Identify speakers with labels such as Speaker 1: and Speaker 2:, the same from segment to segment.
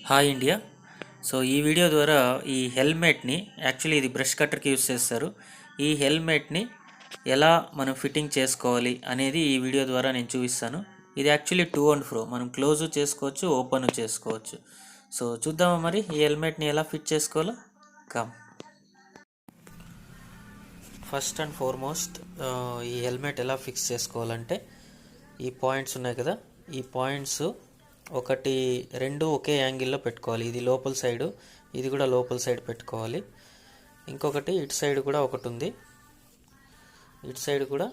Speaker 1: Hi India. So ఈ video ద్వారా ఈ హెల్మెట్ని యాక్చువల్లీ ఇది బ్రష్ కట్టర్కి యూస్ చేస్తారు. ఈ హెల్మెట్ని ఎలా మనం ఫిట్టింగ్ చేసుకోవాలి అనేది ఈ వీడియో ద్వారా నేను చూపిస్తాను. ఇది యాక్చువల్లీ టూ అండ్ ఫ్రో, మనం క్లోజ్ చేసుకోవచ్చు, ఓపెన్ చేసుకోవచ్చు. సో చూద్దామా మరి ఈ హెల్మెట్ని ఎలా ఫిట్ చేసుకోవాలో. కమ్. ఫస్ట్ అండ్ ఫార్మోస్ట్ ఈ హెల్మెట్ ఎలా ఫిక్స్ చేసుకోవాలంటే ఈ పాయింట్స్ ఉన్నాయి కదా, ఈ పాయింట్స్ ఒకటి రెండు ఒకే యాంగిల్లో పెట్టుకోవాలి. ఇది లోపల సైడు, ఇది కూడా లోపల సైడ్ పెట్టుకోవాలి. ఇంకొకటి ఇటు సైడ్ కూడా ఒకటి ఉంది, ఇటు సైడ్ కూడా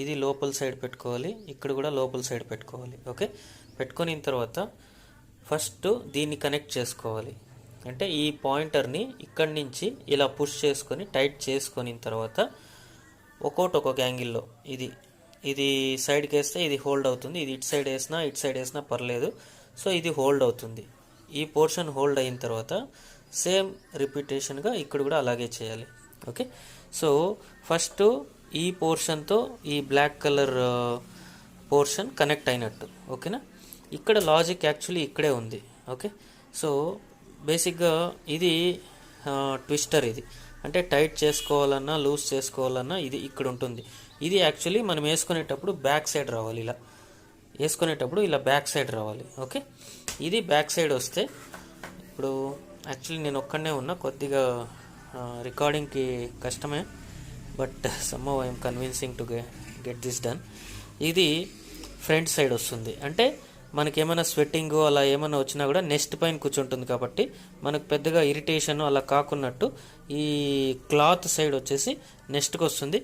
Speaker 1: ఇది లోపల సైడ్ పెట్టుకోవాలి, ఇక్కడ కూడా లోపల సైడ్ పెట్టుకోవాలి. ఓకే, పెట్టుకున్న తర్వాత ఫస్ట్ దీన్ని కనెక్ట్ చేసుకోవాలి. అంటే ఈ పాయింటర్ని ఇక్కడి నుంచి ఇలా పుష్ చేసుకొని టైట్ చేసుకొని తర్వాత ఒక్కొక్క యాంగిల్లో ఇది సైడ్కి వేస్తే ఇది హోల్డ్ అవుతుంది, ఇది ఇటు సైడ్ వేసినా పర్లేదు. సో ఇది హోల్డ్ అవుతుంది. ఈ పోర్షన్ హోల్డ్ అయిన తర్వాత సేమ్ రిపీటేషన్గా ఇక్కడ కూడా అలాగే చేయాలి. ఓకే, సో ఫస్ట్ ఈ పోర్షన్తో ఈ బ్లాక్ కలర్ పోర్షన్ కనెక్ట్ అయినట్టు. ఓకేనా, ఇక్కడ లాజిక్ యాక్చువల్లీ ఇక్కడే ఉంది. ఓకే, సో బేసిక్గా ఇది ట్విస్టర్, ఇది అంటే టైట్ చేసుకోవాలన్నా లూజ్ చేసుకోవాలన్నా ఇది ఇక్కడ ఉంటుంది. ఇది యాక్చువల్లీ మనం వేసుకునేటప్పుడు బ్యాక్ సైడ్ రావాలి, ఇలా వేసుకునేటప్పుడు ఇలా బ్యాక్ సైడ్ రావాలి. ఓకే, ఇది బ్యాక్ సైడ్ వస్తే ఇప్పుడు యాక్చువల్లీ నేను ఒక్కడనే ఉన్నా, కొద్దిగా రికార్డింగ్కి కష్టమే, but somehow I'm convincing to get this done. ఇది ఫ్రంట్ సైడ్ వస్తుంది, అంటే మనకి ఏమైనా స్వెట్టింగ్ అలా ఏమైనా వచ్చినా కూడా నెక్స్ట్ పైన కూర్చుంటుంది కాబట్టి మనకు పెద్దగా ఇరిటేషన్ అలా కాకున్నట్టు ఈ క్లాత్ సైడ్ వచ్చేసి నెక్స్ట్కి వస్తుంది,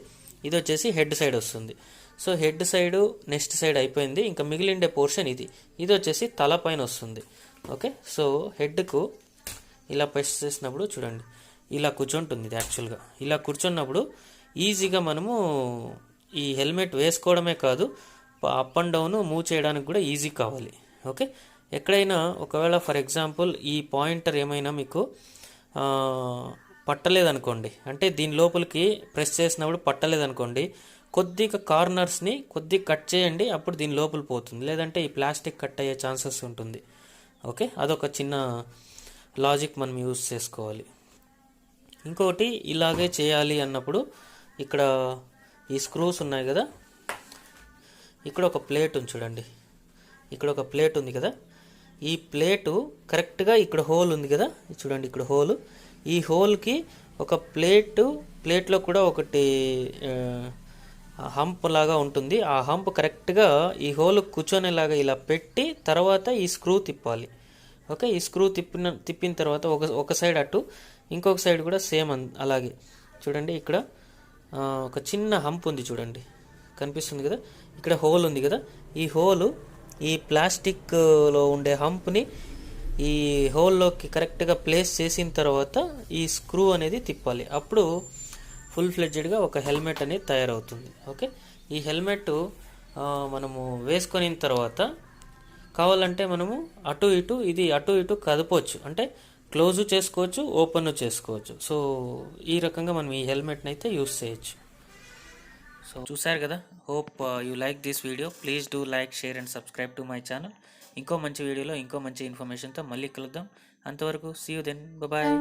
Speaker 1: ఇది వచ్చేసి హెడ్ సైడ్ వస్తుంది. So head side next side అయిపోయింది, ఇంకా మిగిలిండే పోర్షన్ ఇది వచ్చేసి తల పైన వస్తుంది. ఓకే, సో హెడ్కు ఇలా ప్రెస్ చేసినప్పుడు చూడండి ఇలా కూర్చుంటుంది. ఇది యాక్చువల్గా ఇలా కూర్చున్నప్పుడు ఈజీగా మనము ఈ హెల్మెట్ వేసుకోవడమే కాదు, అప్ అండ్ డౌన్ మూవ్ చేయడానికి కూడా ఈజీ కావాలి. ఓకే, ఎక్కడైనా ఒకవేళ ఫర్ ఎగ్జాంపుల్ ఈ పాయింటర్ ఏమైనా మీకు పట్టలేదనుకోండి, అంటే దీని లోపలికి ప్రెస్ చేసినప్పుడు పట్టలేదనుకోండి, కొద్దిగా కార్నర్స్ని కొద్దిగా కట్ చేయండి, అప్పుడు దీని లోపల పోతుంది, లేదంటే ఈ ప్లాస్టిక్ కట్ అయ్యే ఛాన్సెస్ ఉంటుంది. ఓకే, అదొక చిన్న లాజిక్ మనం యూజ్ చేసుకోవాలి. ఇంకొకటి ఇలాగే చేయాలి అన్నప్పుడు ఇక్కడ ఈ స్క్రూస్ ఉన్నాయి కదా, ఇక్కడ ఒక ప్లేట్ ఉంది చూడండి, ఇక్కడ ఒక ప్లేట్ ఉంది కదా, ఈ ప్లేటు కరెక్ట్గా ఇక్కడ హోల్ ఉంది కదా చూడండి, ఇక్కడ హోల్, ఈ హోల్కి ఒక ప్లేట్లో కూడా ఒకటి హంప్ లాగా ఉంటుంది. ఆ హంప్ కరెక్ట్గా ఈ హోల్ కూర్చొనేలాగా ఇలా పెట్టి తర్వాత ఈ స్క్రూ తిప్పాలి. ఓకే, ఈ స్క్రూ తిప్పిన తర్వాత ఒక సైడ్ అటు, ఇంకొక సైడ్ కూడా సేమ్ అలాగే. చూడండి ఇక్కడ ఒక చిన్న హంప్ ఉంది చూడండి, కనిపిస్తుంది కదా, ఇక్కడ హోల్ ఉంది కదా, ఈ హోలు ఈ ప్లాస్టిక్లో ఉండే హంప్ని ఈ హోల్లోకి కరెక్ట్గా ప్లేస్ చేసిన తర్వాత ఈ స్క్రూ అనేది తిప్పాలి, అప్పుడు ఫుల్ ఫ్లెడ్జెడ్గా ఒక హెల్మెట్ అనేది తయారవుతుంది. ఓకే, ఈ హెల్మెట్ మనము వేసుకొని తర్వాత కావాలంటే మనము అటు ఇటు కదపవచ్చు, అంటే క్లోజ్ చేసుకోవచ్చు, ఓపెన్ చేసుకోవచ్చు. సో ఈ రకంగా మనం ఈ హెల్మెట్ని అయితే యూస్ చేయొచ్చు. సో చూసారు కదా, hope you like this video. Please do like, share and subscribe to my channel. ఇంకో మంచి వీడియోలో ఇంకో మంచి ఇన్ఫర్మేషన్తో మళ్ళీ కలుద్దాం. అంతవరకు సీ యూ దెన్, బాయ్.